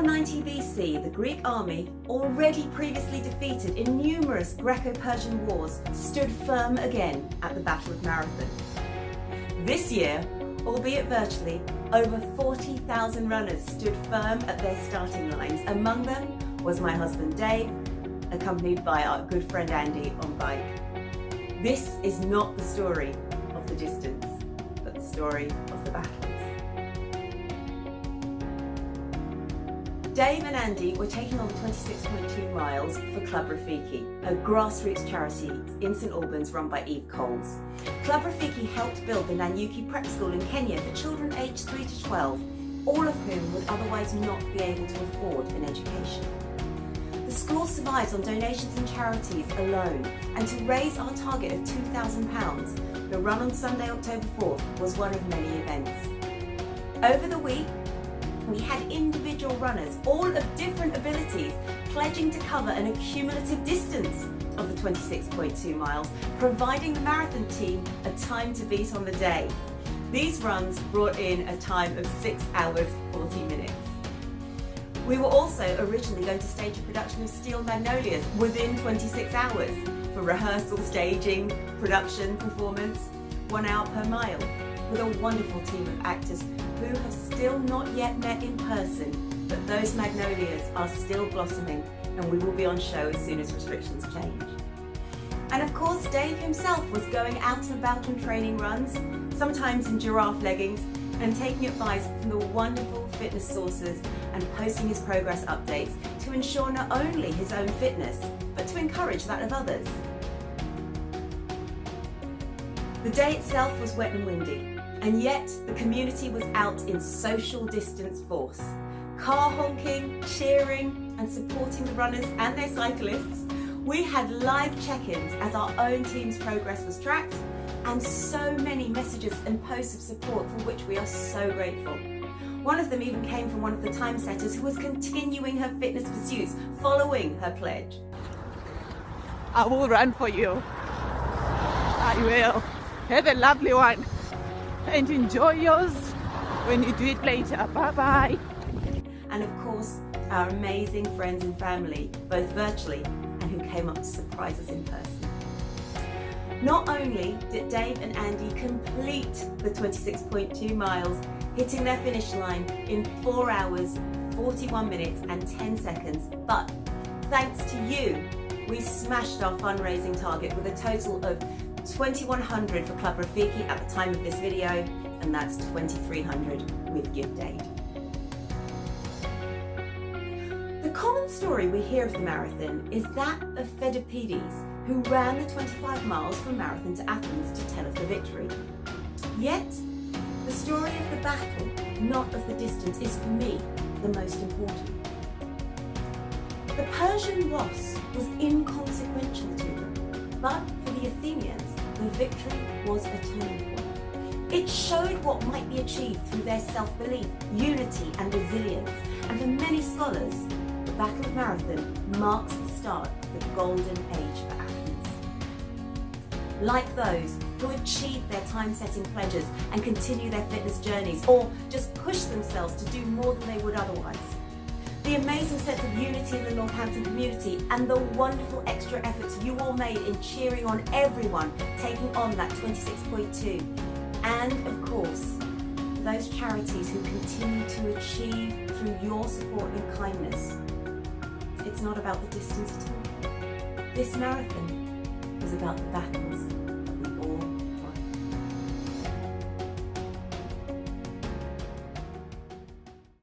90 BC, the Greek army, already previously defeated in numerous Greco-Persian wars, stood firm again at the Battle of Marathon. This year, albeit virtually, over 40,000 runners stood firm at their starting lines. Among them was my husband Dave, accompanied by our good friend Andy on bike. This is not the story of the distance, but the story of the battles. Dave and Andy were taking on 26.2 miles for Club Rafiki, a grassroots charity in St Albans run by Eve Coles. Club Rafiki helped build the Nanyuki Prep School in Kenya for children aged 3 to 12, all of whom would otherwise not be able to afford an education. The school survives on donations and charities alone, and to raise our target of £2,000, the run on Sunday, October 4th was one of many events. Over the week, we had individual runners, all of different abilities, pledging to cover an accumulative distance of the 26.2 miles, providing the marathon team a time to beat on the day. These runs brought in a time of 6 hours, 40 minutes. We were also originally going to stage a production of Steel Magnolias within 26 hours for rehearsal, staging, production, performance, 1 hour per mile, with a wonderful team of actors who have still not yet met in person, but those magnolias are still blossoming and we will be on show as soon as restrictions change. And of course, Dave himself was going out and about on training runs, sometimes in giraffe leggings, and taking advice from the wonderful fitness sources and posting his progress updates to ensure not only his own fitness, but to encourage that of others. The day itself was wet and windy, and yet the community was out in social distance force. Car honking, cheering and supporting the runners and their cyclists. We had live check-ins as our own team's progress was tracked, and so many messages and posts of support for which we are so grateful. One of them even came from one of the time setters who was continuing her fitness pursuits following her pledge. I will run for you. I will. Have a lovely one. And enjoy yours when you do it later. Bye-bye. And of course, our amazing friends and family, both virtually and who came up to surprise us in person. Not only did Dave and Andy complete the 26.2 miles, hitting their finish line in 4 hours, 41 minutes and 10 seconds, but thanks to you, we smashed our fundraising target with a total of 2,100 for Club Rafiki at the time of this video, and that's 2,300 with gift aid. The common story we hear of the marathon is that of Phidippides, who ran the 25 miles from Marathon to Athens to tell of the victory. Yet, the story of the battle, not of the distance, is for me the most important. The Persian loss was inconsequential to them, but for the Athenians, the victory was a turning point. It showed what might be achieved through their self-belief, unity and resilience, and for many scholars, the Battle of Marathon marks the start of the golden age for Athens. Like those who achieve their time-setting pledges and continue their fitness journeys, or just push themselves to do more than they would otherwise. The amazing sense of unity in the Northampton community and the wonderful extra efforts you all made in cheering on everyone taking on that 26.2. And of course, those charities who continue to achieve through your support and kindness. It's not about the distance at all. This marathon is about the battles